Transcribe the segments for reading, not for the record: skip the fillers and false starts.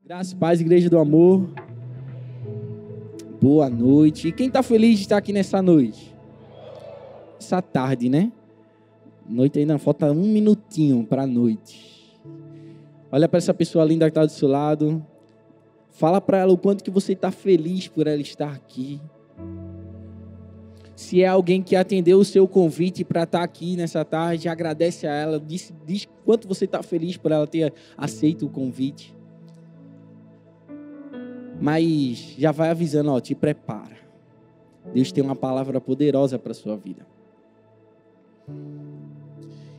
Graças e paz, Igreja do Amor. Boa noite. E quem está feliz de estar aqui nessa noite? Essa tarde, né? Noite ainda falta 1 minutinho para a noite. Olha para essa pessoa linda que está do seu lado. Fala para ela o quanto que você está feliz por ela estar aqui. Se é alguém que atendeu o seu convite para estar aqui nessa tarde, agradece a ela. Diz quanto você está feliz por ela ter aceito o convite. Mas já vai avisando, ó, te prepara. Deus tem uma palavra poderosa para a sua vida.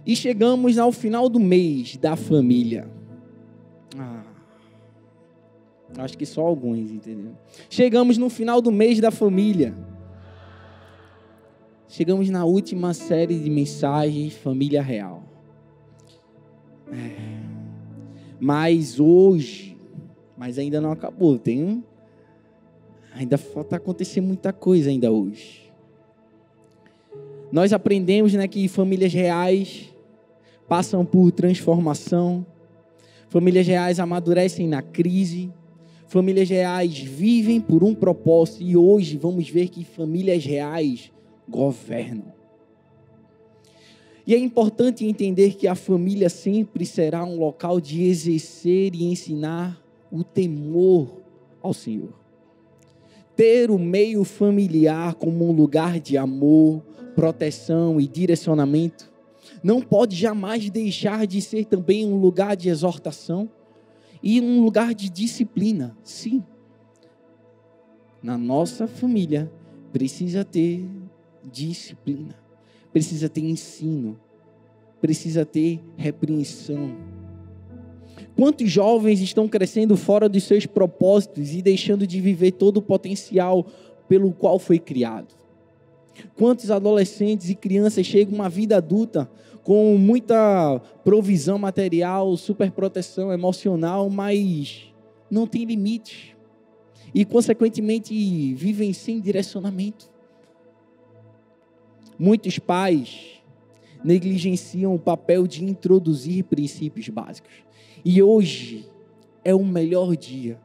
E chegamos ao final do mês da família. Acho que só alguns, entendeu? Chegamos no final do mês da família. Chegamos na última série de mensagens Família Real. Mas hoje... Mas ainda não acabou, ainda falta acontecer muita coisa ainda hoje. Nós aprendemos, né, que famílias reais passam por transformação, famílias reais amadurecem na crise, famílias reais vivem por um propósito e hoje vamos ver que famílias reais governam. E é importante entender que a família sempre será um local de exercer e ensinar o temor ao Senhor. Ter o meio familiar como um lugar de amor, proteção e direcionamento não pode jamais deixar de ser também um lugar de exortação e um lugar de disciplina. Sim, na nossa família precisa ter disciplina, precisa ter ensino, precisa ter repreensão. Quantos jovens estão crescendo fora dos seus propósitos e deixando de viver todo o potencial pelo qual foi criado? Quantos adolescentes e crianças chegam a uma vida adulta com muita provisão material, superproteção emocional, mas não tem limites e, consequentemente, vivem sem direcionamento? Muitos pais negligenciam o papel de introduzir princípios básicos. E hoje é o melhor dia,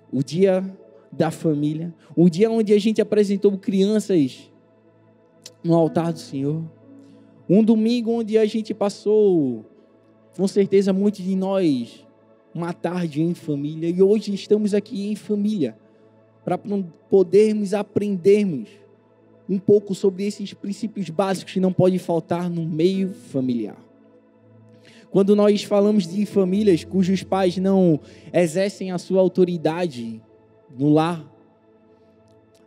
o dia da família, o dia onde a gente apresentou crianças no altar do Senhor. Um domingo onde a gente passou, com certeza muitos de nós, uma tarde em família. E hoje estamos aqui em família, para podermos aprendermos um pouco sobre esses princípios básicos que não podem faltar no meio familiar. Quando nós falamos de famílias cujos pais não exercem a sua autoridade no lar,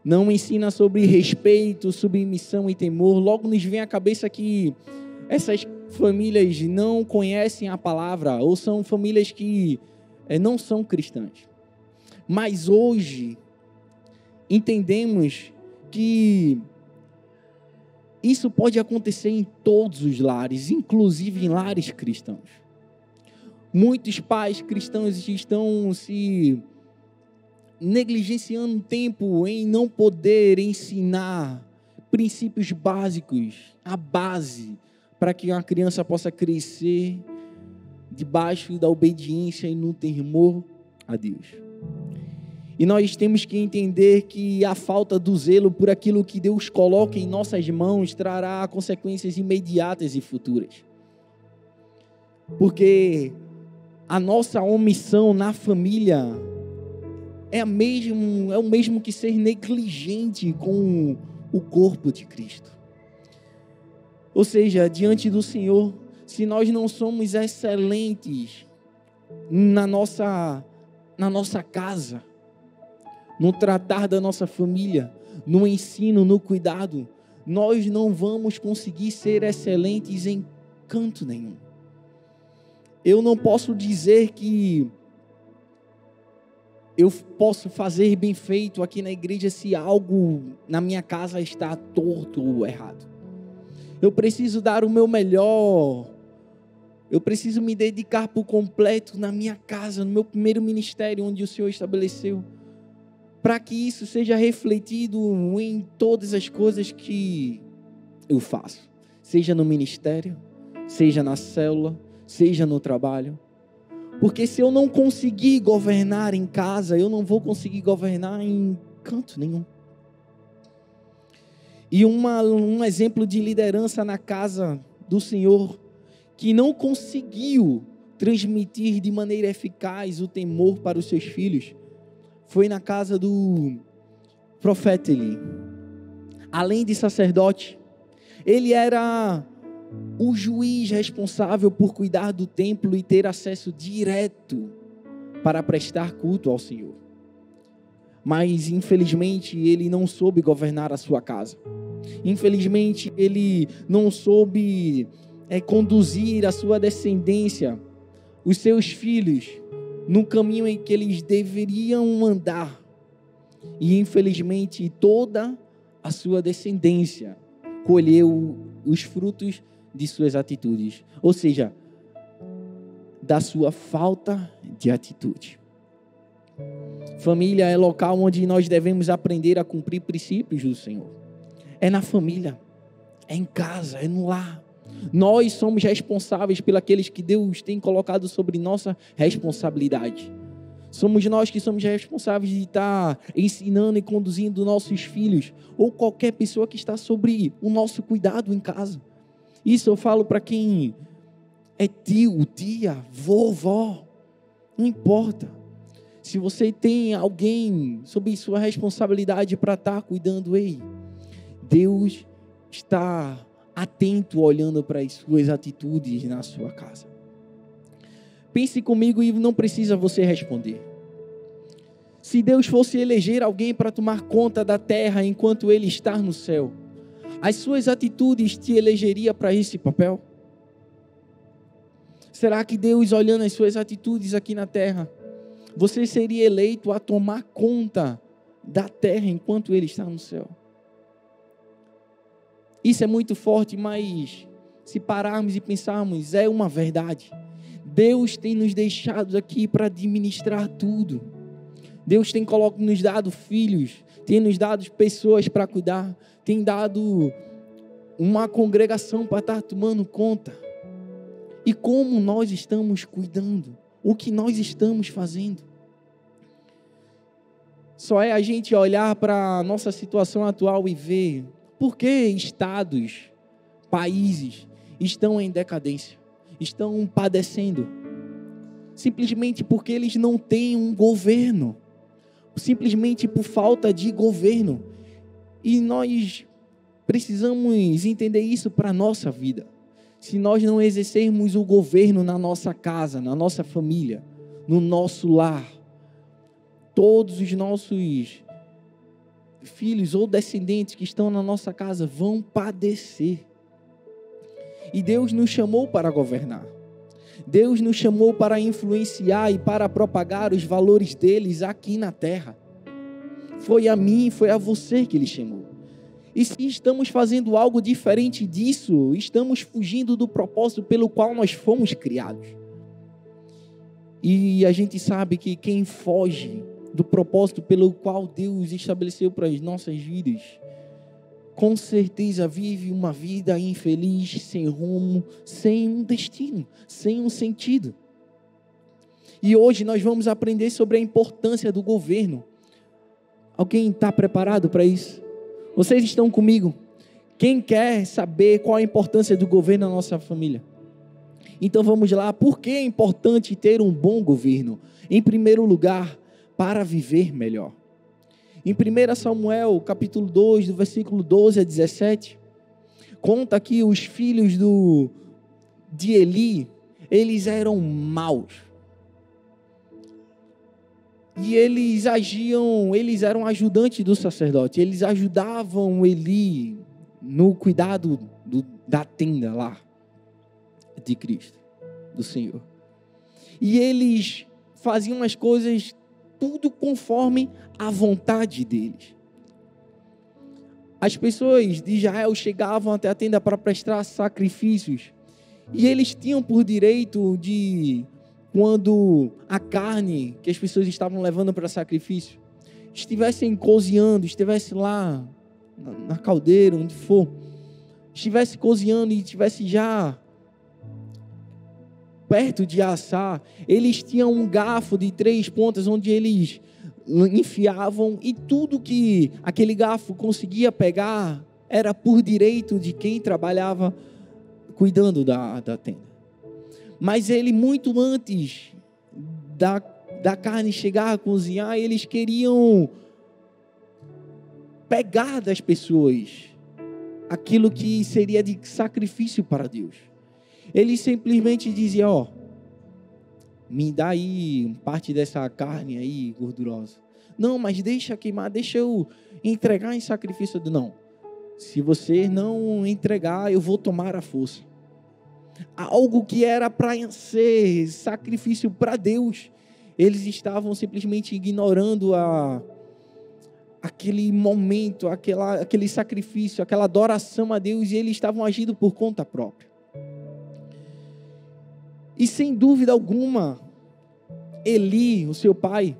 não ensina sobre respeito, submissão e temor, logo nos vem à cabeça que essas famílias não conhecem a palavra ou são famílias que não são cristãs. Mas hoje entendemos que isso pode acontecer em todos os lares, inclusive em lares cristãos. Muitos pais cristãos estão se negligenciando tempo em não poder ensinar princípios básicos, a base para que uma criança possa crescer debaixo da obediência e no temor a Deus. E nós temos que entender que a falta do zelo por aquilo que Deus coloca em nossas mãos trará consequências imediatas e futuras. Porque a nossa omissão na família é o mesmo que ser negligente com o corpo de Cristo. Ou seja, diante do Senhor, se nós não somos excelentes na nossa casa, no tratar da nossa família, no ensino, no cuidado, nós não vamos conseguir ser excelentes em canto nenhum. Eu não posso dizer que eu posso fazer bem feito aqui na igreja se algo na minha casa está torto ou errado. Eu preciso dar o meu melhor. Eu preciso me dedicar por completo na minha casa, no meu primeiro ministério onde o Senhor estabeleceu, para que isso seja refletido em todas as coisas que eu faço. seja no ministério, seja na célula, seja no trabalho. Porque se eu não conseguir governar em casa, eu não vou conseguir governar em canto nenhum. E um exemplo de liderança na casa do Senhor, que não conseguiu transmitir de maneira eficaz o temor para os seus filhos, foi na casa do profeta Eli. Além de sacerdote, ele era o juiz responsável por cuidar do templo e ter acesso direto para prestar culto ao Senhor. Mas, infelizmente, ele não soube governar a sua casa. Infelizmente, ele não soube conduzir a sua descendência, os seus filhos, no caminho em que eles deveriam andar. E, infelizmente, toda a sua descendência colheu os frutos de suas atitudes, ou seja, da sua falta de atitude. Família é local onde nós devemos aprender a cumprir princípios do Senhor. É na família, é em casa, é no lar. Nós somos responsáveis pelos aqueles que Deus tem colocado sobre nossa responsabilidade. Somos nós que somos responsáveis de estar ensinando e conduzindo nossos filhos ou qualquer pessoa que está sobre o nosso cuidado em casa. Isso eu falo para quem é tio, tia, vovó, não importa. Se você tem alguém sob sua responsabilidade para estar cuidando, ei, Deus está atento, olhando para as suas atitudes na sua casa. Pense comigo e não precisa você responder. Se Deus fosse eleger alguém para tomar conta da terra enquanto Ele está no céu, as suas atitudes te elegeria para esse papel? Será que Deus, olhando as suas atitudes aqui na terra, você seria eleito a tomar conta da terra enquanto Ele está no céu? Isso é muito forte, mas se pararmos e pensarmos, é uma verdade. Deus tem nos deixado aqui para administrar tudo. Deus tem nos dado filhos, tem nos dado pessoas para cuidar, tem dado uma congregação para estar tomando conta. E como nós estamos cuidando? O que nós estamos fazendo? Só é a gente olhar para a nossa situação atual e ver por que estados, países estão em decadência, estão padecendo. Simplesmente porque eles não têm um governo. Simplesmente por falta de governo. E nós precisamos entender isso para a nossa vida. Se nós não exercermos o governo na nossa casa, na nossa família, no nosso lar, todos os nossos filhos ou descendentes que estão na nossa casa vão padecer. E Deus nos chamou para governar. Deus nos chamou para influenciar e para propagar os valores deles aqui na terra. Foi a mim, foi a você que Ele chamou. E se estamos fazendo algo diferente disso, estamos fugindo do propósito pelo qual nós fomos criados. E a gente sabe que quem foge do propósito pelo qual Deus estabeleceu para as nossas vidas, com certeza vive uma vida infeliz, sem rumo, sem um destino, sem um sentido. E hoje nós vamos aprender sobre a importância do governo. Alguém está preparado para isso? Vocês estão comigo? Quem quer saber qual a importância do governo na nossa família? Então vamos lá. Por que é importante ter um bom governo? Em primeiro lugar, para viver melhor. Em 1 Samuel, capítulo 2, do versículo 12 a 17, conta que os filhos de Eli, eles eram maus. E eles eram ajudantes do sacerdote, eles ajudavam Eli no cuidado da tenda lá, de Cristo, do Senhor. E eles faziam as coisas tudo conforme a vontade deles. As pessoas de Israel chegavam até a tenda para prestar sacrifícios, e eles tinham por direito de, quando a carne que as pessoas estavam levando para sacrifício estivessem cozinhando, estivesse lá na caldeira, onde for, estivesse cozinhando e estivesse já perto de assar, eles tinham um garfo de 3 pontas onde eles enfiavam, e tudo que aquele garfo conseguia pegar era por direito de quem trabalhava cuidando da tenda. Mas ele, muito antes da carne chegar a cozinhar, eles queriam pegar das pessoas aquilo que seria de sacrifício para Deus. Eles simplesmente diziam: me dá aí parte dessa carne aí gordurosa. Não, mas deixa queimar, deixa eu entregar em sacrifício. Não, se você não entregar, eu vou tomar a força. Algo que era para ser sacrifício para Deus, eles estavam simplesmente ignorando aquele momento, aquele sacrifício, aquela adoração a Deus, e eles estavam agindo por conta própria. E sem dúvida alguma, Eli, o seu pai,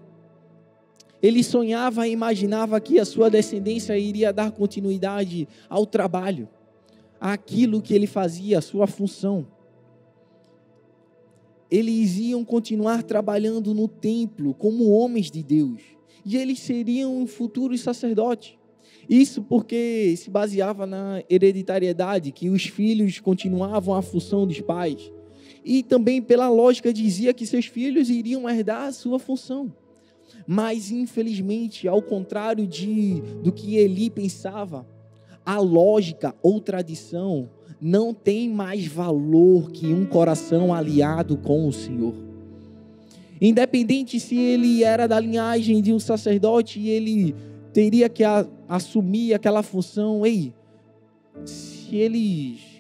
ele sonhava e imaginava que a sua descendência iria dar continuidade ao trabalho, àquilo que ele fazia, a sua função. Eles iam continuar trabalhando no templo como homens de Deus, e eles seriam futuros sacerdotes. Isso porque se baseava na hereditariedade, que os filhos continuavam a função dos pais. E também pela lógica dizia que seus filhos iriam herdar a sua função. Mas infelizmente, ao contrário do que Eli pensava, a lógica ou tradição não tem mais valor que um coração aliado com o Senhor. Independente se ele era da linhagem de um sacerdote e ele teria que assumir aquela função,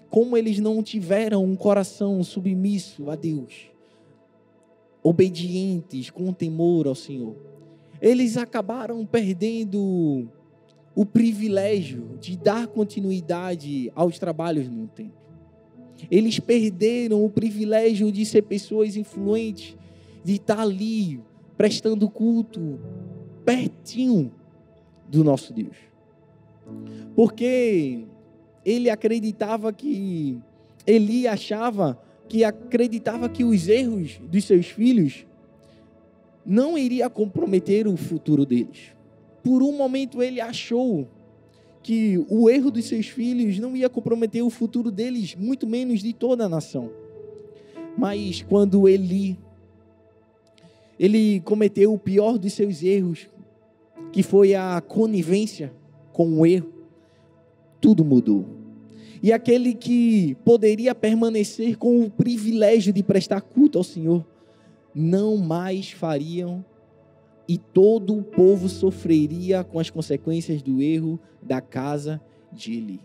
como eles não tiveram um coração submisso a Deus, obedientes, com temor ao Senhor, eles acabaram perdendo o privilégio de dar continuidade aos trabalhos no templo. Eles perderam o privilégio de ser pessoas influentes, de estar ali prestando culto pertinho do nosso Deus. Porque Eli acreditava que os erros dos seus filhos não iria comprometer o futuro deles. Por um momento ele achou que o erro dos seus filhos não ia comprometer o futuro deles, muito menos de toda a nação. Mas quando ele cometeu o pior dos seus erros, que foi a conivência com o erro, tudo mudou. E aquele que poderia permanecer com o privilégio de prestar culto ao Senhor, não mais fariam, e todo o povo sofreria com as consequências do erro da casa de Eli.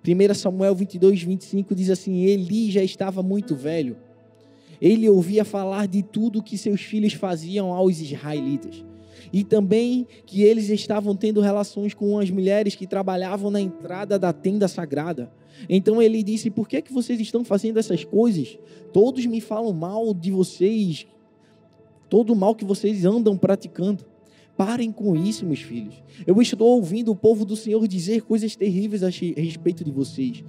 1 Samuel 22, 25 diz assim: Eli já estava muito velho. Ele ouvia falar de tudo que seus filhos faziam aos israelitas. E também que eles estavam tendo relações com as mulheres que trabalhavam na entrada da tenda sagrada. Então ele disse: por que vocês estão fazendo essas coisas? Todos me falam mal de vocês, todo o mal que vocês andam praticando. Parem com isso, meus filhos. Eu estou ouvindo o povo do Senhor dizer coisas terríveis a respeito de vocês.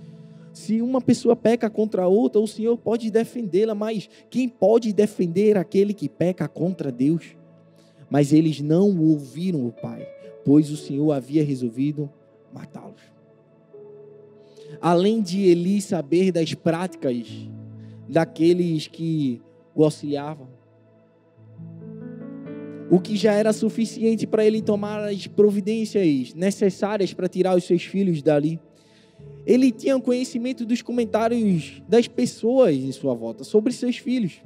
Se uma pessoa peca contra outra, o Senhor pode defendê-la, mas quem pode defender aquele que peca contra Deus? Mas eles não ouviram o pai, pois o Senhor havia resolvido matá-los. Além de Eli saber das práticas daqueles que o auxiliavam, o que já era suficiente para ele tomar as providências necessárias para tirar os seus filhos dali, ele tinha conhecimento dos comentários das pessoas em sua volta sobre seus filhos.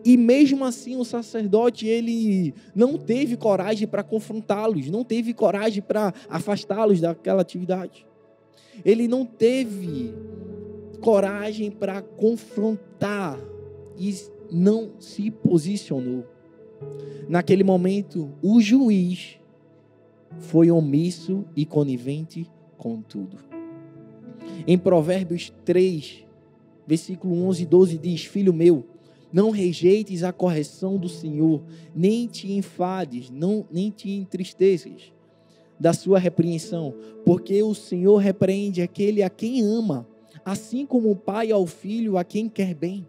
E mesmo assim o sacerdote, ele não teve coragem para confrontá-los, não teve coragem para afastá-los daquela atividade. Ele não teve coragem para confrontar e não se posicionou. Naquele momento, o juiz foi omisso e conivente com tudo. Em Provérbios 3, versículo 11 e 12 diz: Filho meu, não rejeites a correção do Senhor, nem te enfades, nem te entristeças. da sua repreensão, porque o Senhor repreende aquele a quem ama, assim como o pai ao filho a quem quer bem.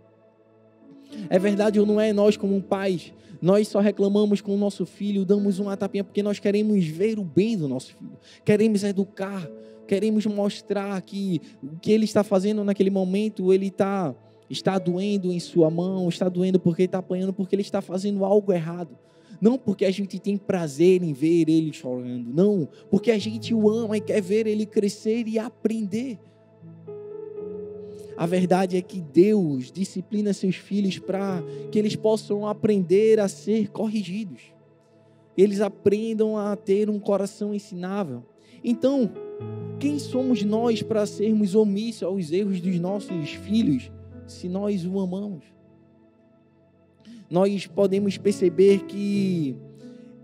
É verdade ou não é? Nós como pais, nós só reclamamos com o nosso filho, damos uma tapinha porque nós queremos ver o bem do nosso filho, queremos educar, queremos mostrar que o que ele está fazendo naquele momento, ele está doendo em sua mão, está doendo porque está apanhando, porque ele está fazendo algo errado. Não porque a gente tem prazer em ver ele chorando, não, porque a gente o ama e quer ver ele crescer e aprender. A verdade é que Deus disciplina seus filhos para que eles possam aprender a ser corrigidos. Eles aprendam a ter um coração ensinável. Então, quem somos nós para sermos omissos aos erros dos nossos filhos, se nós o amamos? Nós podemos perceber que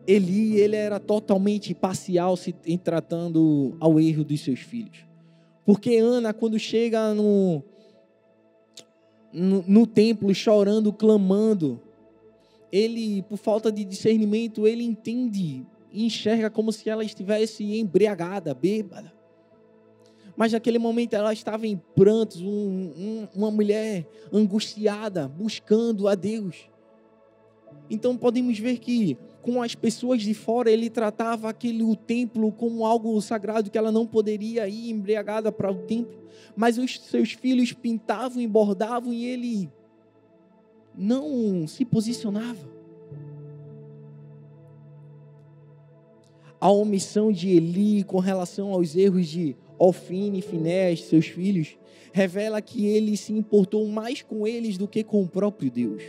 Eli, ele era totalmente parcial em tratando ao erro dos seus filhos. Porque Ana, quando chega no templo chorando, clamando, ele, por falta de discernimento, ele entende e enxerga como se ela estivesse embriagada, bêbada. Mas naquele momento ela estava em prantos, uma mulher angustiada, buscando a Deus. Então podemos ver que com as pessoas de fora ele tratava o templo como algo sagrado, que ela não poderia ir embriagada para o templo. Mas os seus filhos pintavam e bordavam e ele não se posicionava. A omissão de Eli com relação aos erros de Ofni e Finéias, seus filhos, revela que ele se importou mais com eles do que com o próprio Deus.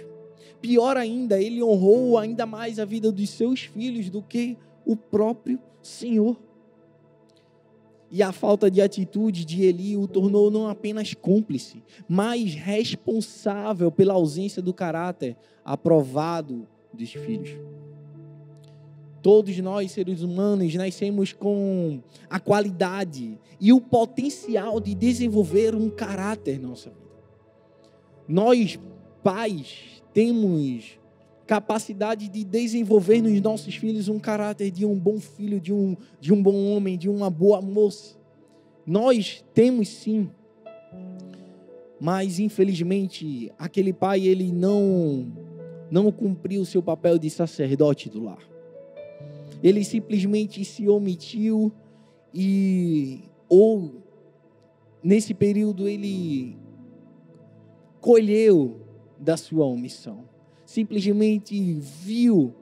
Pior ainda, ele honrou ainda mais a vida dos seus filhos do que o próprio Senhor. E a falta de atitude de Eli o tornou não apenas cúmplice, mas responsável pela ausência do caráter aprovado dos filhos. Todos nós, seres humanos, nascemos com a qualidade e o potencial de desenvolver um caráter na nossa vida. Nós, pais, temos capacidade de desenvolver nos nossos filhos um caráter de um bom filho, de um bom homem, de uma boa moça. Nós temos sim, mas infelizmente aquele pai ele não cumpriu o seu papel de sacerdote do lar. Ele simplesmente se omitiu ou nesse período ele colheu da sua omissão. Simplesmente viu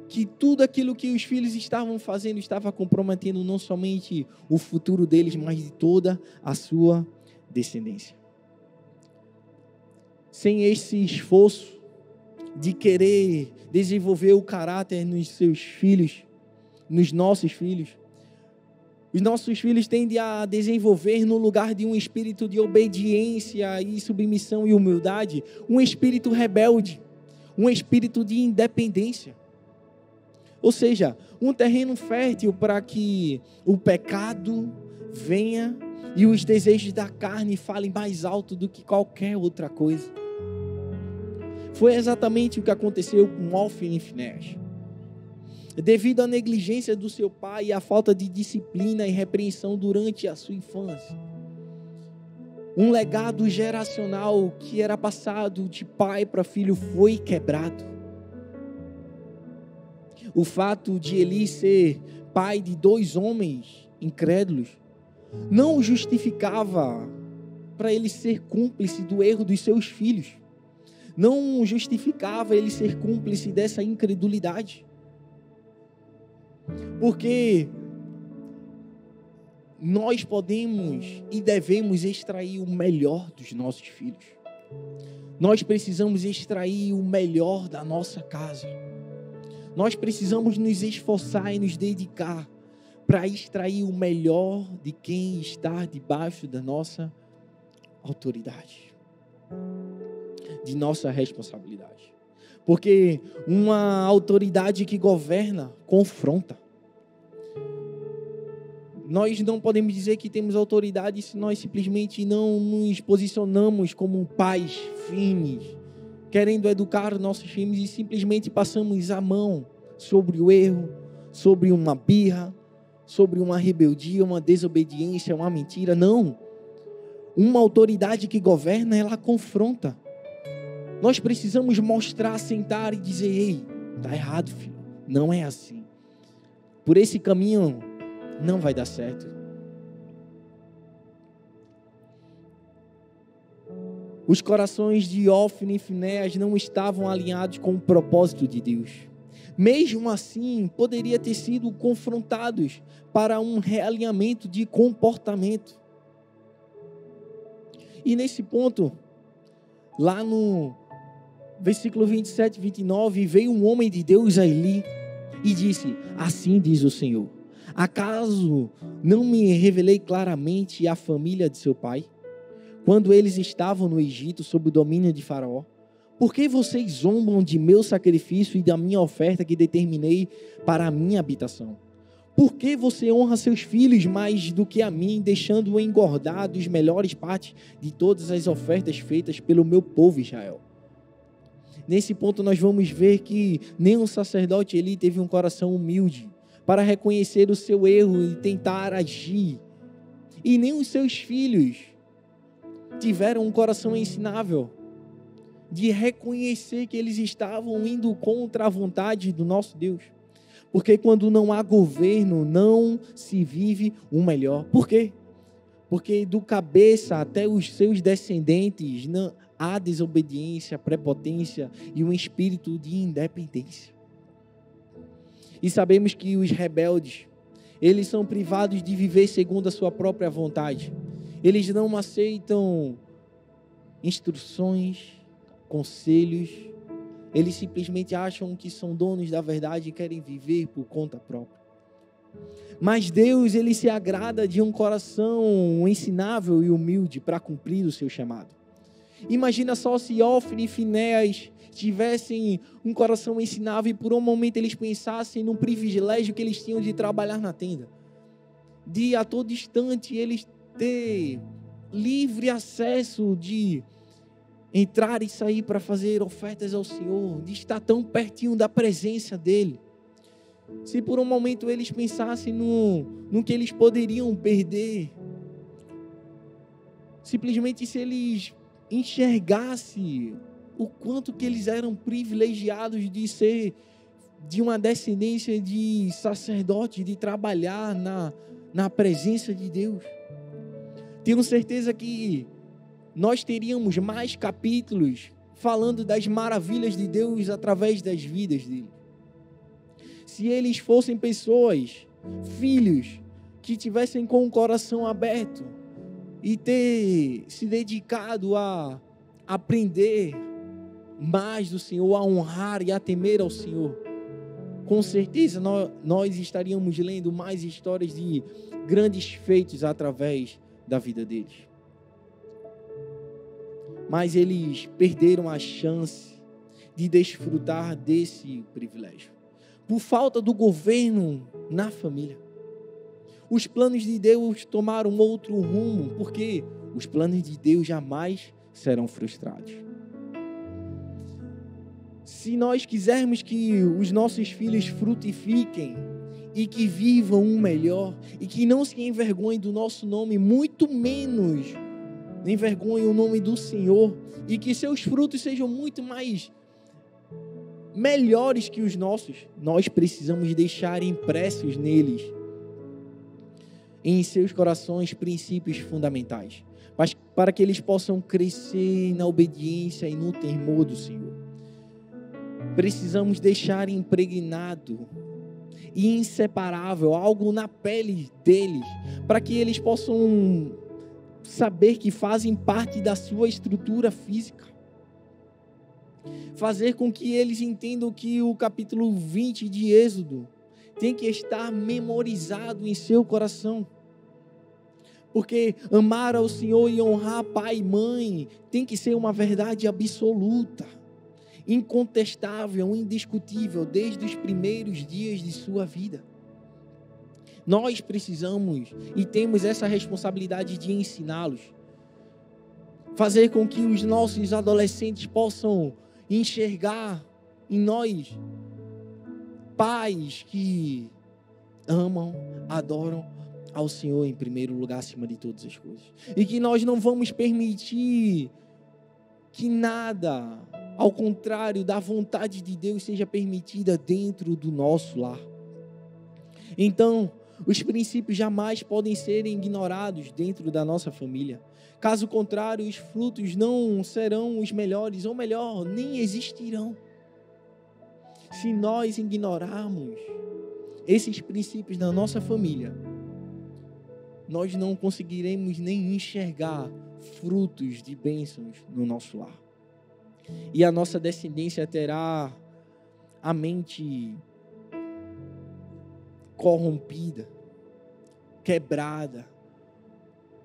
que tudo aquilo que os filhos estavam fazendo estava comprometendo não somente o futuro deles, mas de toda a sua descendência. Sem esse esforço de querer desenvolver o caráter nos seus filhos, nos nossos filhos, os nossos filhos tendem a desenvolver, no lugar de um espírito de obediência e submissão e humildade, um espírito rebelde, um espírito de independência. Ou seja, um terreno fértil para que o pecado venha e os desejos da carne falem mais alto do que qualquer outra coisa. Foi exatamente o que aconteceu com Ofni e Finéias. Devido à negligência do seu pai e à falta de disciplina e repreensão durante a sua infância, um legado geracional que era passado de pai para filho foi quebrado. O fato de Eli ser pai de 2 homens incrédulos não o justificava para ele ser cúmplice do erro dos seus filhos. Não justificava ele ser cúmplice dessa incredulidade. Porque nós podemos e devemos extrair o melhor dos nossos filhos. Nós precisamos extrair o melhor da nossa casa. Nós precisamos nos esforçar e nos dedicar para extrair o melhor de quem está debaixo da nossa autoridade, de nossa responsabilidade. Porque uma autoridade que governa, confronta. Nós não podemos dizer que temos autoridade se nós simplesmente não nos posicionamos como pais firmes, querendo educar os nossos filhos e simplesmente passamos a mão sobre o erro, sobre uma birra, sobre uma rebeldia, uma desobediência, uma mentira. Não. Uma autoridade que governa, ela confronta. Nós precisamos mostrar, sentar e dizer: ei, está errado, filho. Não é assim. Por esse caminho não vai dar certo. Os corações de Ófni e Finéias não estavam alinhados com o propósito de Deus. Mesmo assim, poderia ter sido confrontados para um realinhamento de comportamento. E nesse ponto, lá no versículo 27 e 29, veio um homem de Deus a Eli e disse: assim diz o Senhor, acaso não me revelei claramente a família de seu pai, quando eles estavam no Egito sob o domínio de Faraó? Por que vocês zombam de meu sacrifício e da minha oferta que determinei para a minha habitação? Por que você honra seus filhos mais do que a mim, deixando-o engordar dos melhores partes de todas as ofertas feitas pelo meu povo Israel? Nesse ponto nós vamos ver que nem o sacerdote Eli teve um coração humilde para reconhecer o seu erro e tentar agir. E nem os seus filhos tiveram um coração ensinável de reconhecer que eles estavam indo contra a vontade do nosso Deus. Porque quando não há governo, não se vive o melhor. Por quê? Porque do cabeça até os seus descendentes não há desobediência, prepotência e um espírito de independência. E sabemos que os rebeldes, eles são privados de viver segundo a sua própria vontade. Eles não aceitam instruções, conselhos. Eles simplesmente acham que são donos da verdade e querem viver por conta própria. Mas Deus, Ele se agrada de um coração ensinável e humilde para cumprir o seu chamado. Imagina só se Ófni e Finéias tivessem um coração ensinável e por um momento eles pensassem no privilégio que eles tinham de trabalhar na tenda. De a todo instante eles ter livre acesso de entrar e sair para fazer ofertas ao Senhor, de estar tão pertinho da presença dEle. Se por um momento eles pensassem no que eles poderiam perder, simplesmente se eles enxergassem o quanto que eles eram privilegiados de ser de uma descendência de sacerdote, de trabalhar na presença de Deus. Tenho certeza que nós teríamos mais capítulos falando das maravilhas de Deus através das vidas dele. Se eles fossem pessoas, filhos, que tivessem com o coração aberto e ter se dedicado a aprender mais do Senhor, a honrar e a temer ao Senhor, com certeza nós estaríamos lendo mais histórias de grandes feitos através da vida deles. Mas eles perderam a chance de desfrutar desse privilégio, por falta do governo na família. Os planos de Deus tomaram outro rumo, porque os planos de Deus jamais serão frustrados. Se nós quisermos que os nossos filhos frutifiquem e que vivam um melhor e que não se envergonhem do nosso nome, muito menos envergonhem o nome do Senhor, e que seus frutos sejam muito mais melhores que os nossos, nós precisamos deixar impressos neles, em seus corações, princípios fundamentais, mas para que eles possam crescer na obediência e no temor do Senhor. Precisamos deixar impregnado e inseparável algo na pele deles, para que eles possam saber que fazem parte da sua estrutura física. Fazer com que eles entendam que o capítulo 20 de Êxodo tem que estar memorizado em seu coração. Porque amar ao Senhor e honrar pai e mãe tem que ser uma verdade absoluta, incontestável, indiscutível, desde os primeiros dias de sua vida. Nós precisamos e temos essa responsabilidade de ensiná-los. Fazer com que os nossos adolescentes possam enxergar em nós pais que amam, adoram ao Senhor em primeiro lugar, acima de todas as coisas. E que nós não vamos permitir que nada, ao contrário da vontade de Deus, seja permitida dentro do nosso lar. Então, os princípios jamais podem ser ignorados dentro da nossa família. Caso contrário, os frutos não serão os melhores, ou melhor, nem existirão. Se nós ignorarmos esses princípios da nossa família, nós não conseguiremos nem enxergar frutos de bênçãos no nosso lar. E a nossa descendência terá a mente corrompida, quebrada.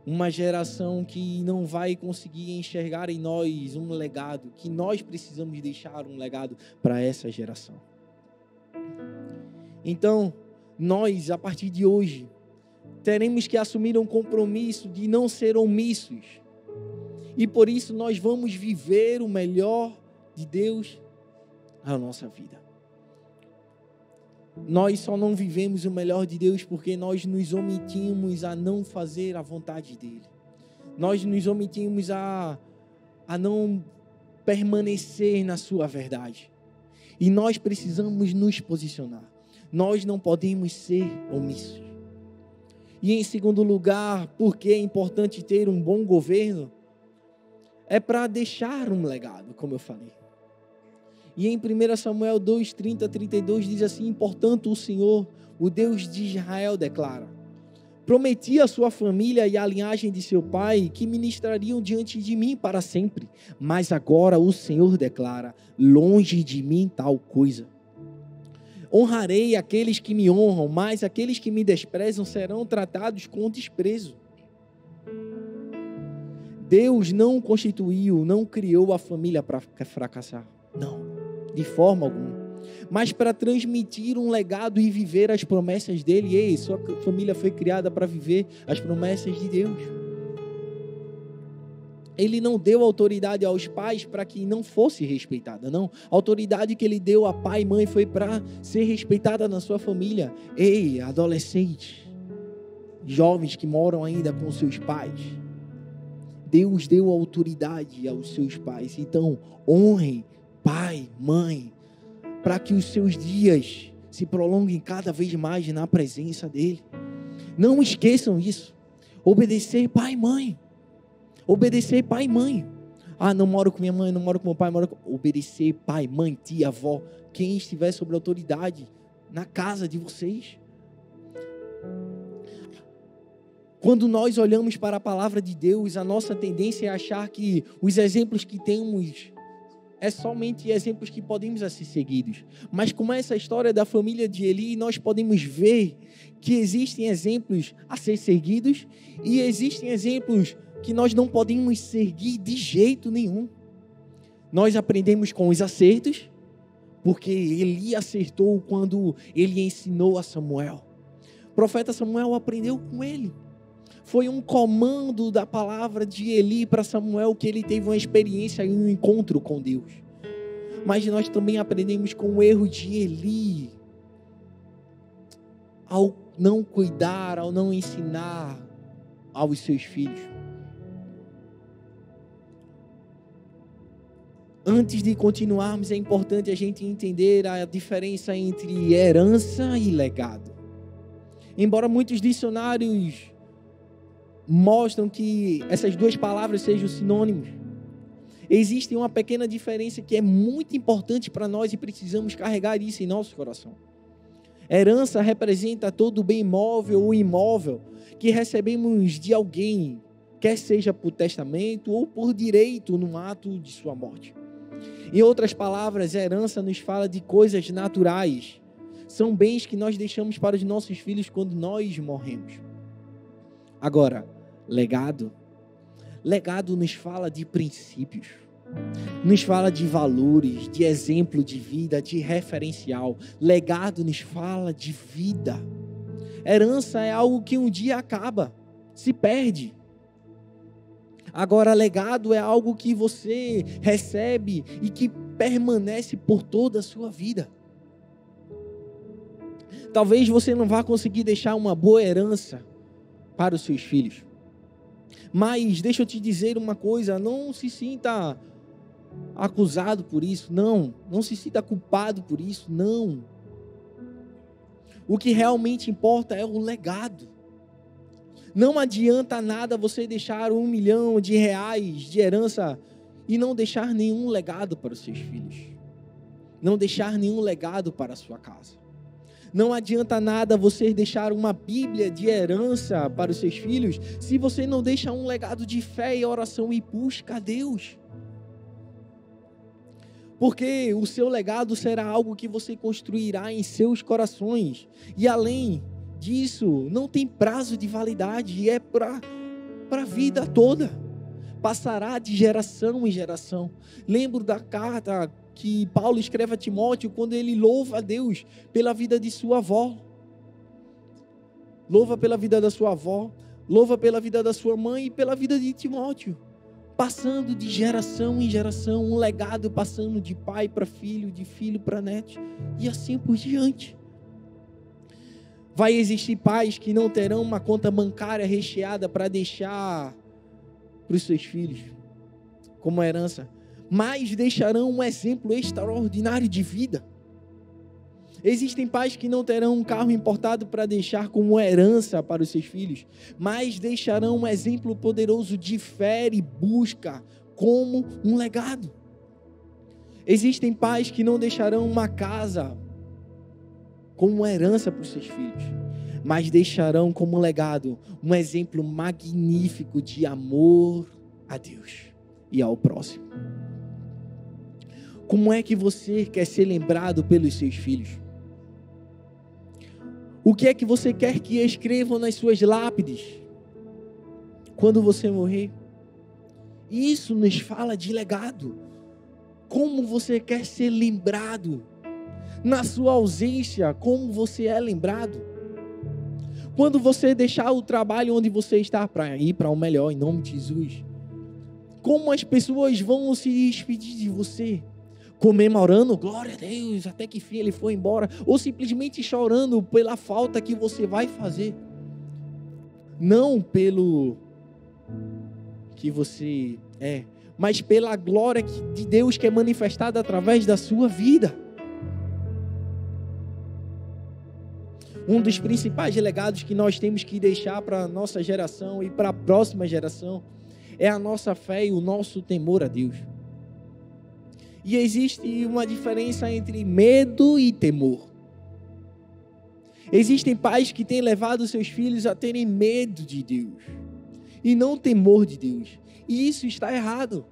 Uma geração que não vai conseguir enxergar em nós um legado, que nós precisamos deixar um legado para essa geração. Então, nós, a partir de hoje, teremos que assumir um compromisso de não ser omissos. E por isso nós vamos viver o melhor de Deus na nossa vida. Nós só não vivemos o melhor de Deus porque nós nos omitimos a não fazer a vontade dEle. Nós nos omitimos a não permanecer na sua verdade. E nós precisamos nos posicionar. Nós não podemos ser omissos. E em segundo lugar, porque é importante ter um bom governo, é para deixar um legado, como eu falei. E em 1 Samuel 2, 30, 32 diz assim: portanto o Senhor, o Deus de Israel, declara: prometi à sua família e à linhagem de seu pai que ministrariam diante de mim para sempre. Mas agora o Senhor declara: longe de mim tal coisa. Honrarei aqueles que me honram, mas aqueles que me desprezam serão tratados com desprezo. Deus não constituiu, não criou a família para fracassar. Não, de forma alguma. Mas para transmitir um legado e viver as promessas dele. Ei, sua família foi criada para viver as promessas de Deus. Ele não deu autoridade aos pais para que não fosse respeitada, não. A autoridade que ele deu a pai e mãe foi para ser respeitada na sua família. Ei, adolescentes, jovens que moram ainda com seus pais, Deus deu autoridade aos seus pais. Então, honrem pai, mãe, para que os seus dias se prolonguem cada vez mais na presença dele. Não esqueçam isso. Obedecer pai e mãe. Obedecer pai e mãe. Ah, não moro com minha mãe, não moro com meu pai, obedecer pai, mãe, tia, avó, quem estiver sob autoridade na casa de vocês. Quando nós olhamos para a palavra de Deus, a nossa tendência é achar que os exemplos que temos é somente exemplos que podemos ser seguidos. Mas como essa história da família de Eli, nós podemos ver que existem exemplos a ser seguidos e existem exemplos que nós não podemos seguir de jeito nenhum. Nós aprendemos com os acertos, porque Eli acertou quando ele ensinou a Samuel. O profeta Samuel aprendeu com ele. Foi um comando da palavra de Eli para Samuel que ele teve uma experiência e um encontro com Deus. Mas nós também aprendemos com o erro de Eli, ao não cuidar, ao não ensinar aos seus filhos. Antes de continuarmos, é importante a gente entender a diferença entre herança e legado. Embora muitos dicionários mostram que essas duas palavras sejam sinônimos, existe uma pequena diferença que é muito importante para nós e precisamos carregar isso em nosso coração. Herança representa todo o bem móvel ou imóvel que recebemos de alguém, quer seja por testamento ou por direito no ato de sua morte. Em outras palavras, a herança nos fala de coisas naturais. São bens que nós deixamos para os nossos filhos quando nós morremos. Agora, legado. Legado nos fala de princípios. Nos fala de valores, de exemplo de vida, de referencial. Legado nos fala de vida. Herança é algo que um dia acaba, se perde. Agora, legado é algo que você recebe e que permanece por toda a sua vida. Talvez você não vá conseguir deixar uma boa herança para os seus filhos. Mas deixa eu te dizer uma coisa, não se sinta acusado por isso, não se sinta culpado por isso, não. O que realmente importa é o legado. Não adianta nada você deixar R$1 milhão de herança e não deixar nenhum legado para os seus filhos. Não deixar nenhum legado para a sua casa. Não adianta nada você deixar uma Bíblia de herança para os seus filhos se você não deixa um legado de fé e oração e busca a Deus. Porque o seu legado será algo que você construirá em seus corações. E além disso, não tem prazo de validade, é para a vida toda. Passará de geração em geração. Lembro da carta que Paulo escreve a Timóteo quando ele louva a Deus pela vida de sua avó. Louva pela vida da sua avó, louva pela vida da sua mãe e pela vida de Timóteo. Passando de geração em geração, um legado passando de pai para filho, de filho para neto e assim por diante. Vai existir pais que não terão uma conta bancária recheada para deixar para os seus filhos como herança, mas deixarão um exemplo extraordinário de vida. Existem pais que não terão um carro importado para deixar como herança para os seus filhos, mas deixarão um exemplo poderoso de fé e busca como um legado. Existem pais que não deixarão uma casa como uma herança para os seus filhos, mas deixarão como legado um exemplo magnífico de amor a Deus e ao próximo. Como é que você quer ser lembrado pelos seus filhos? O que é que você quer que escrevam nas suas lápides quando você morrer? Isso nos fala de legado. Como você quer ser lembrado? Na sua ausência, como você é lembrado? Quando você deixar o trabalho onde você está para ir para o melhor, em nome de Jesus, como as pessoas vão se despedir de você? Comemorando, glória a Deus, até que enfim ele foi embora, ou simplesmente chorando pela falta que você vai fazer, não pelo que você é, mas pela glória de Deus que é manifestada através da sua vida. Um dos principais legados que nós temos que deixar para a nossa geração e para a próxima geração é a nossa fé e o nosso temor a Deus. E existe uma diferença entre medo e temor. Existem pais que têm levado seus filhos a terem medo de Deus e não temor de Deus. E isso está errado.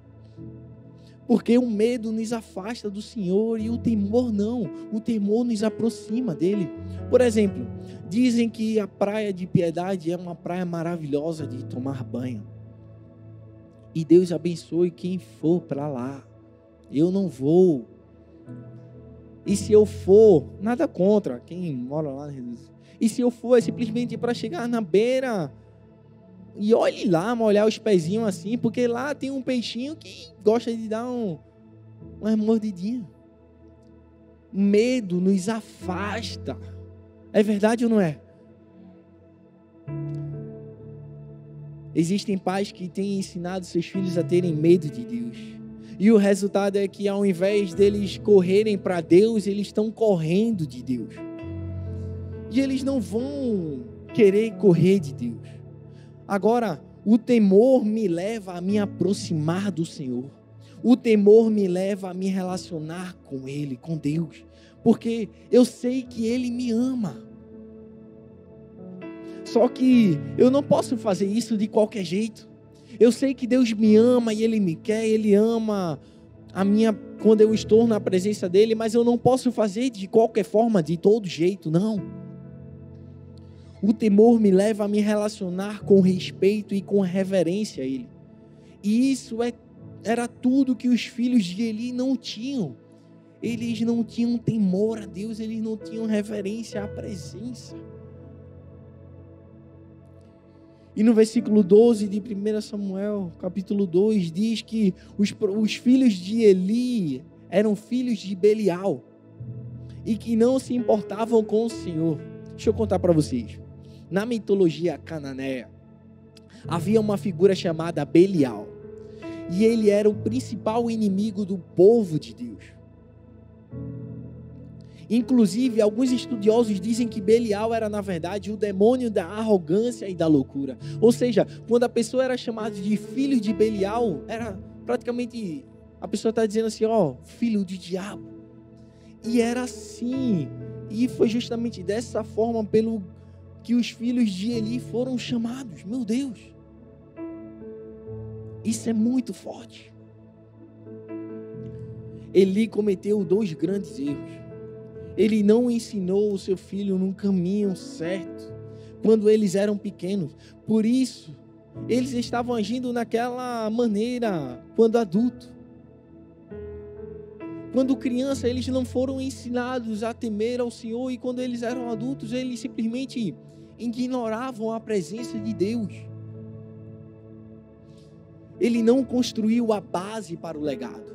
Porque o medo nos afasta do Senhor e o temor não. O temor nos aproxima dele. Por exemplo, dizem que a Praia de Piedade é uma praia maravilhosa de tomar banho. E Deus abençoe quem for para lá. Eu não vou. E se eu for, nada contra quem mora lá. E se eu for, é simplesmente para chegar na beira e olhe lá, molhar os pezinhos assim, porque lá tem um peixinho que gosta de dar uma mordidinha. Medo nos afasta. É verdade ou não é? Existem pais que têm ensinado seus filhos a terem medo de Deus. E o resultado é que ao invés deles correrem para Deus, eles estão correndo de Deus. E eles não vão querer correr de Deus. Agora, o temor me leva a me aproximar do Senhor. O temor me leva a me relacionar com Ele, com Deus. Porque eu sei que Ele me ama. Só que eu não posso fazer isso de qualquer jeito. Eu sei que Deus me ama e Ele me quer, Ele ama quando eu estou na presença dEle, mas eu não posso fazer de qualquer forma, de todo jeito, não. O temor me leva a me relacionar com respeito e com reverência a Ele. E isso era tudo que os filhos de Eli não tinham. Eles não tinham temor a Deus, eles não tinham reverência à presença. E no versículo 12 de 1 Samuel, capítulo 2, diz que os filhos de Eli eram filhos de Belial e que não se importavam com o Senhor. Deixa eu contar para vocês. Na mitologia cananeia, havia uma figura chamada Belial. E ele era o principal inimigo do povo de Deus. Inclusive, alguns estudiosos dizem que Belial era, na verdade, o demônio da arrogância e da loucura. Ou seja, quando a pessoa era chamada de filho de Belial, era praticamente, a pessoa está dizendo assim, ó, filho de diabo. E era assim. E foi justamente dessa forma pelo que os filhos de Eli foram chamados. Meu Deus. Isso é muito forte. Eli cometeu 2 grandes erros. Ele não ensinou o seu filho no caminho certo, quando eles eram pequenos. Por isso, eles estavam agindo naquela maneira quando adulto. Quando criança, eles não foram ensinados a temer ao Senhor, e quando eles eram adultos, eles simplesmente ignoravam a presença de Deus. Ele não construiu a base para o legado.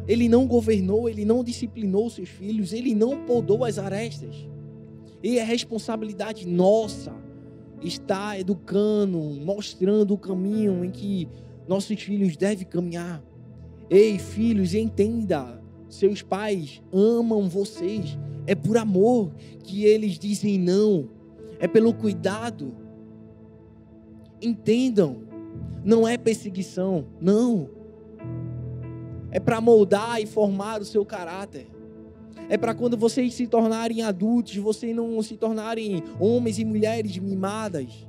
Ele não governou, ele não disciplinou seus filhos, ele não podou as arestas. E é responsabilidade nossa estar educando, mostrando o caminho em que nossos filhos devem caminhar. Ei, filhos, entenda, seus pais amam vocês. É por amor que eles dizem não. É pelo cuidado. Entendam, não é perseguição, não. É para moldar e formar o seu caráter. É para quando vocês se tornarem adultos, vocês não se tornarem homens e mulheres mimadas.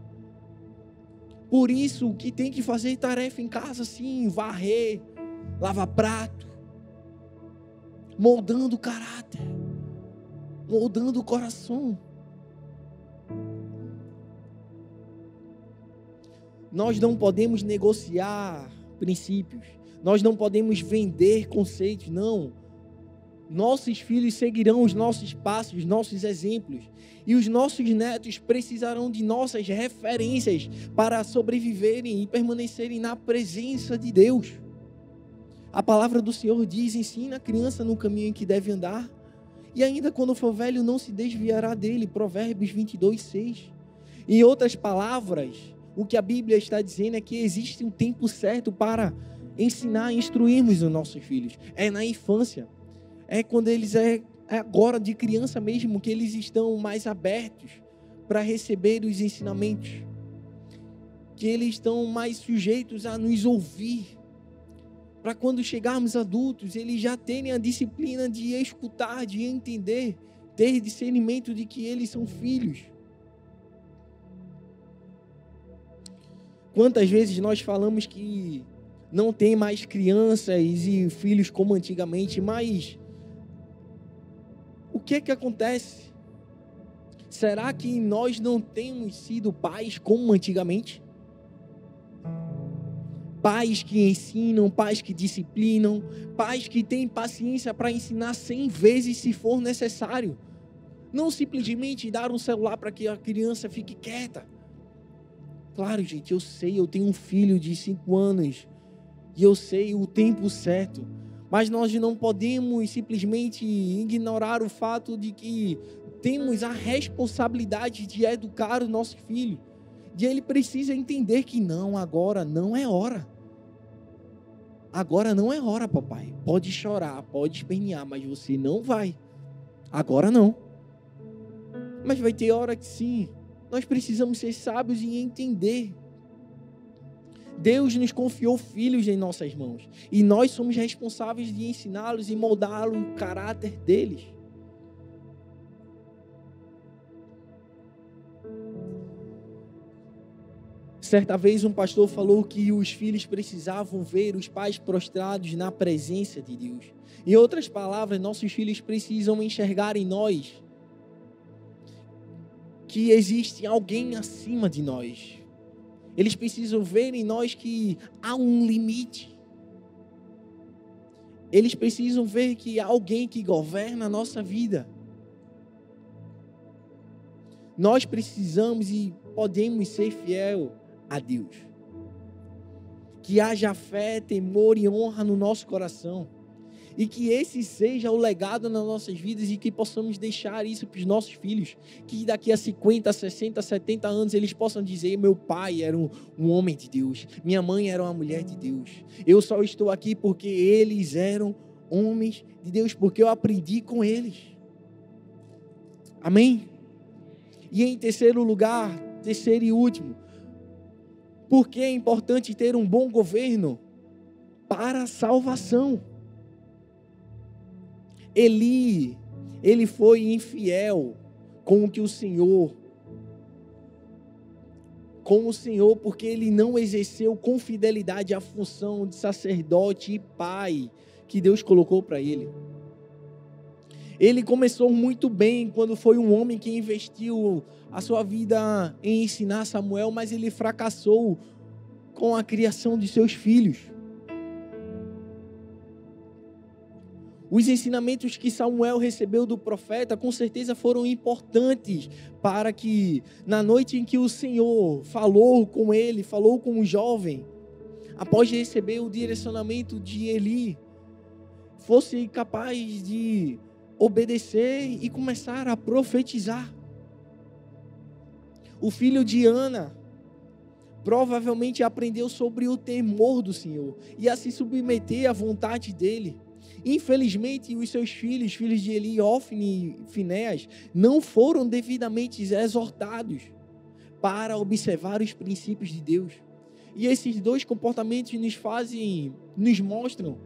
Por isso que tem que fazer tarefa em casa assim, varrer, lavar prato, moldando o caráter, moldando o coração. Nós não podemos negociar princípios. Nós não podemos vender conceitos, não. Nossos filhos seguirão os nossos passos, nossos exemplos. E os nossos netos precisarão de nossas referências para sobreviverem e permanecerem na presença de Deus. A palavra do Senhor diz, ensina a criança no caminho em que deve andar. E ainda quando for velho não se desviará dele. Provérbios 22:6. Em outras palavras, o que a Bíblia está dizendo é que existe um tempo certo para ensinar, instruirmos os nossos filhos. É na infância. É quando eles é agora de criança mesmo que eles estão mais abertos para receber os ensinamentos. Que eles estão mais sujeitos a nos ouvir. Para quando chegarmos adultos, eles já terem a disciplina de escutar, de entender, ter discernimento de que eles são filhos. Quantas vezes nós falamos que não tem mais crianças e filhos como antigamente, mas o que é que acontece? Será que nós não temos sido pais como antigamente? Pais que ensinam, pais que disciplinam, pais que têm paciência para ensinar 100 vezes se for necessário. Não simplesmente dar um celular para que a criança fique quieta. Claro, gente, eu sei, eu tenho um filho de 5 anos e eu sei o tempo certo. Mas nós não podemos simplesmente ignorar o fato de que temos a responsabilidade de educar o nosso filho. E ele precisa entender que não, agora não é hora. Agora não é hora, papai. Pode chorar, pode espernear, mas você não vai. Agora não. Mas vai ter hora que sim. Nós precisamos ser sábios e entender. Deus nos confiou filhos em nossas mãos. E nós somos responsáveis de ensiná-los e moldá-los o caráter deles. Certa vez um pastor falou que os filhos precisavam ver os pais prostrados na presença de Deus. Em outras palavras, nossos filhos precisam enxergar em nós que existe alguém acima de nós. Eles precisam ver em nós que há um limite. Eles precisam ver que há alguém que governa a nossa vida. Nós precisamos e podemos ser fiel a Deus. Que haja fé, temor e honra no nosso coração. E que esse seja o legado nas nossas vidas e que possamos deixar isso para os nossos filhos. Que daqui a 50, 60, 70 anos eles possam dizer: meu pai era um homem de Deus, minha mãe era uma mulher de Deus. Eu só estou aqui porque eles eram homens de Deus, porque eu aprendi com eles. Amém? E em terceiro lugar, terceiro e último, por que é importante ter um bom governo? Para a salvação. Eli, ele foi infiel com o Senhor, porque ele não exerceu com fidelidade a função de sacerdote e pai que Deus colocou para ele. Ele começou muito bem quando foi um homem que investiu a sua vida em ensinar Samuel, mas ele fracassou com a criação de seus filhos. Os ensinamentos que Samuel recebeu do profeta, com certeza foram importantes para que, na noite em que o Senhor falou com ele, falou com o jovem, após receber o direcionamento de Eli, fosse capaz de obedecer e começar a profetizar. O filho de Ana provavelmente aprendeu sobre o temor do Senhor e a se submeter à vontade dele. Infelizmente, os seus filhos de Eli, Ofni e Finéas, não foram devidamente exortados para observar os princípios de Deus. E esses dois comportamentos nos mostram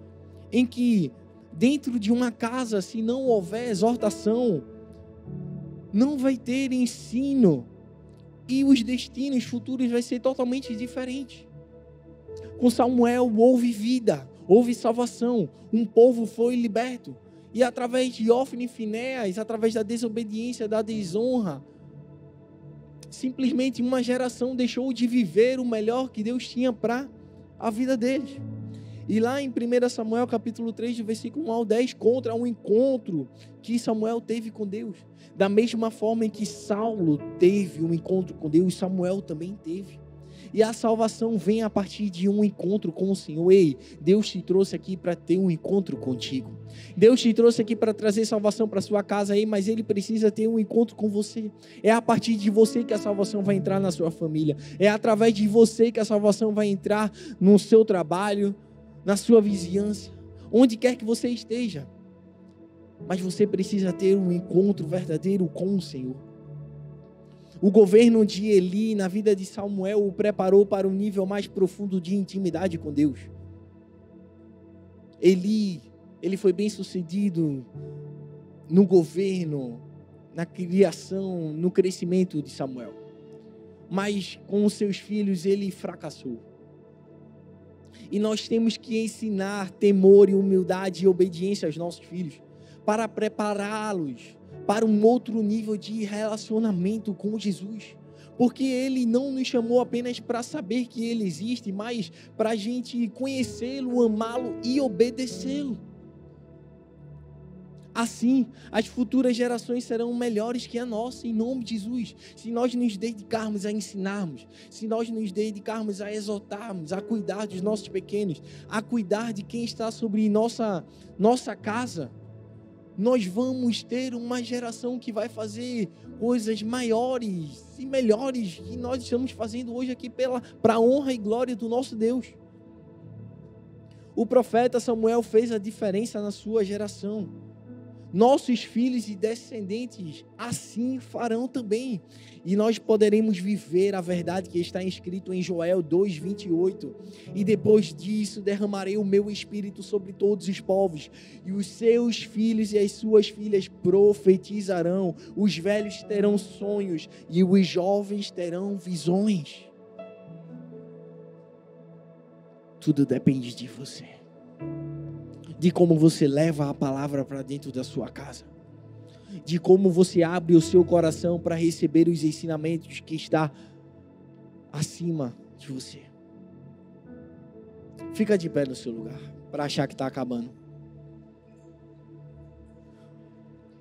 em que dentro de uma casa, se não houver exortação, não vai ter ensino e os destinos futuros vai ser totalmente diferentes. Com Samuel houve vida, houve salvação, um povo foi liberto. E através de Ofni e Finéas, através da desobediência, da desonra, simplesmente uma geração deixou de viver o melhor que Deus tinha para a vida deles. E lá em 1 Samuel capítulo 3, do versículo 1 ao 10, conta um encontro que Samuel teve com Deus. Da mesma forma em que Saulo teve um encontro com Deus, Samuel também teve. E a salvação vem a partir de um encontro com o Senhor. Ei, Deus te trouxe aqui para ter um encontro contigo. Deus te trouxe aqui para trazer salvação para sua casa, aí, mas Ele precisa ter um encontro com você. É a partir de você que a salvação vai entrar na sua família. É através de você que a salvação vai entrar no seu trabalho, na sua vizinhança, onde quer que você esteja. Mas você precisa ter um encontro verdadeiro com o Senhor. O governo de Eli na vida de Samuel o preparou para um nível mais profundo de intimidade com Deus. Eli, ele foi bem sucedido no governo, na criação, no crescimento de Samuel. Mas com os seus filhos ele fracassou. E nós temos que ensinar temor e humildade e obediência aos nossos filhos, para prepará-los para um outro nível de relacionamento com Jesus. Porque Ele não nos chamou apenas para saber que Ele existe, mas para a gente conhecê-lo, amá-lo e obedecê-lo. Assim, as futuras gerações serão melhores que a nossa, em nome de Jesus. Se nós nos dedicarmos a ensinarmos, se nós nos dedicarmos a exortarmos, a cuidar dos nossos pequenos, a cuidar de quem está sobre nossa casa, nós vamos ter uma geração que vai fazer coisas maiores e melhores que nós estamos fazendo hoje aqui para a honra e glória do nosso Deus. O profeta Samuel fez a diferença na sua geração. Nossos filhos e descendentes assim farão também. E nós poderemos viver a verdade que está escrito em Joel 2:28. E depois disso derramarei o meu espírito sobre todos os povos. E os seus filhos e as suas filhas profetizarão. Os velhos terão sonhos e os jovens terão visões. Tudo depende de você. De como você leva a palavra para dentro da sua casa. De como você abre o seu coração para receber os ensinamentos que está acima de você. Fica de pé no seu lugar, para achar que está acabando.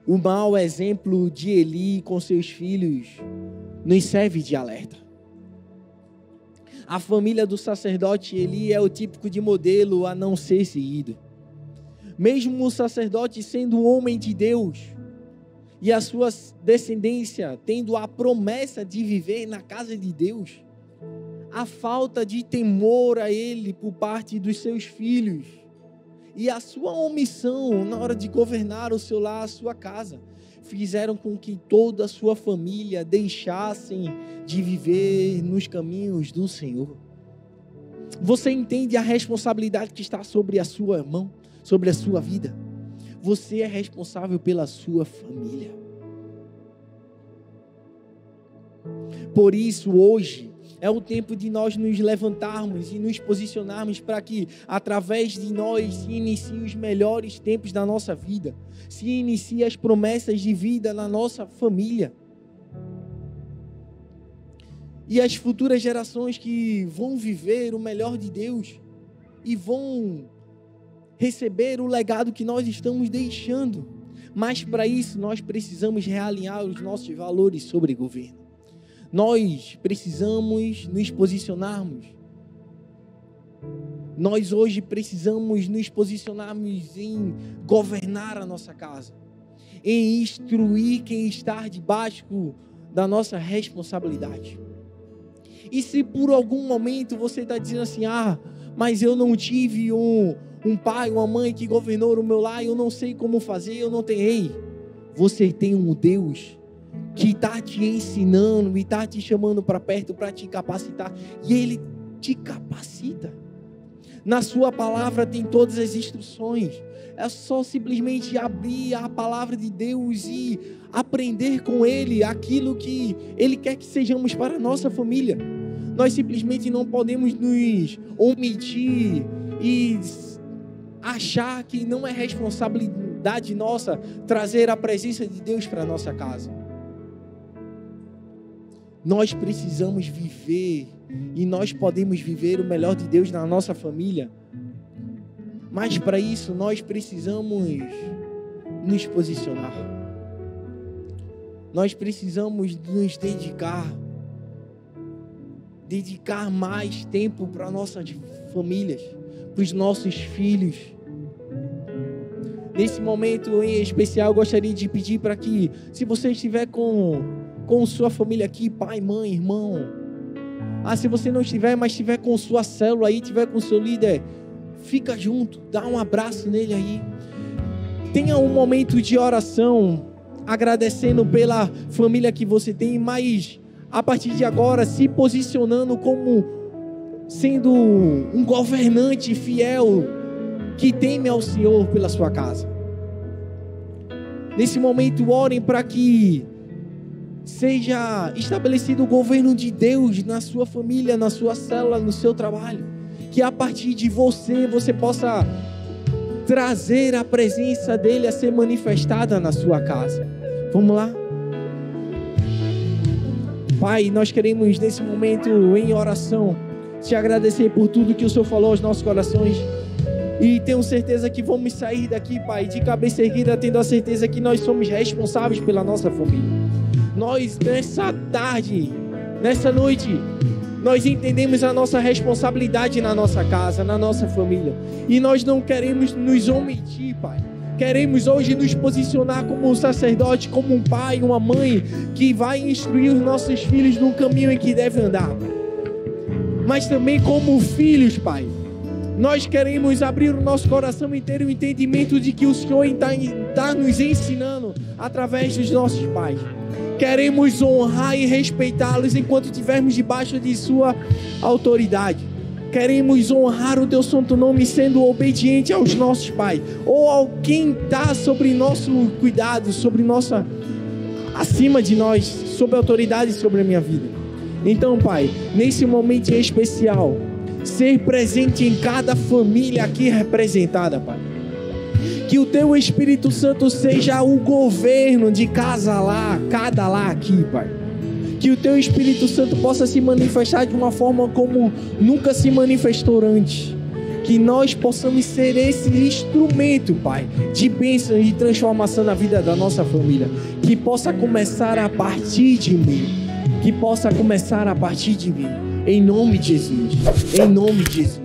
O mau exemplo de Eli com seus filhos nos serve de alerta. A família do sacerdote Eli é o típico de modelo a não ser seguido. Mesmo o sacerdote sendo homem de Deus e a sua descendência tendo a promessa de viver na casa de Deus, a falta de temor a ele por parte dos seus filhos e a sua omissão na hora de governar o seu lar, a sua casa, fizeram com que toda a sua família deixassem de viver nos caminhos do Senhor. Você entende a responsabilidade que está sobre a sua mão, sobre a sua vida? Você é responsável pela sua família. Por isso, hoje, é o tempo de nós nos levantarmos e nos posicionarmos para que, através de nós, se iniciem os melhores tempos da nossa vida. Se iniciem as promessas de vida na nossa família. E as futuras gerações que vão viver o melhor de Deus e vão receber o legado que nós estamos deixando. Mas para isso, nós precisamos realinhar os nossos valores sobre governo. Nós precisamos nos posicionarmos. Nós hoje precisamos nos posicionarmos em governar a nossa casa, em instruir quem está debaixo da nossa responsabilidade. E se por algum momento você está dizendo assim, mas eu não tive um pai, uma mãe que governou o meu lar, eu não sei como fazer, eu não tenho. Ei, você tem um Deus que está te ensinando e está te chamando para perto para te capacitar. E Ele te capacita. Na sua palavra tem todas as instruções. É só simplesmente abrir a palavra de Deus e aprender com Ele aquilo que Ele quer que sejamos para a nossa família. Nós simplesmente não podemos nos omitir e achar que não é responsabilidade nossa trazer a presença de Deus para a nossa casa. Nós precisamos viver e nós podemos viver o melhor de Deus na nossa família. Mas para isso nós precisamos nos posicionar. Nós precisamos nos dedicar mais tempo para nossas famílias, para os nossos filhos. Nesse momento em especial, eu gostaria de pedir para que, se você estiver com sua família aqui, pai, mãe, irmão, se você não estiver, mas estiver com sua célula aí, estiver com seu líder, fica junto, dá um abraço nele aí. Tenha um momento de oração, agradecendo pela família que você tem, mas a partir de agora, se posicionando como sendo um governante fiel que teme ao Senhor pela sua casa. Nesse momento, orem para que seja estabelecido o governo de Deus na sua família, na sua célula, no seu trabalho. Que a partir de você possa trazer a presença dele a ser manifestada na sua casa. Vamos lá? Pai, nós queremos nesse momento em oração te agradecer por tudo que o Senhor falou aos nossos corações. E tenho certeza que vamos sair daqui, Pai, de cabeça erguida, tendo a certeza que nós somos responsáveis pela nossa família. Nós, nessa tarde, nessa noite, nós entendemos a nossa responsabilidade na nossa casa, na nossa família. E nós não queremos nos omitir, Pai. Queremos hoje nos posicionar como um sacerdote, como um pai, uma mãe, que vai instruir os nossos filhos no caminho em que devem andar. Mas também como filhos, Pai. Nós queremos abrir o nosso coração e ter o entendimento de que o Senhor está nos ensinando através dos nossos pais. Queremos honrar e respeitá-los enquanto estivermos debaixo de sua autoridade. Queremos honrar o teu santo nome sendo obediente aos nossos pais. Ou a quem está sobre nosso cuidado, sobre nossa... acima de nós, sob a autoridade sobre a minha vida. Então, Pai, nesse momento em especial, ser presente em cada família aqui representada, Pai. Que o Teu Espírito Santo seja o governo de cada lar aqui, Pai. Que o Teu Espírito Santo possa se manifestar de uma forma como nunca se manifestou antes. Que nós possamos ser esse instrumento, Pai, de bênção e de transformação na vida da nossa família. Que possa começar a partir de mim. Que possa começar a partir de mim. Em nome de Jesus. Em nome de Jesus.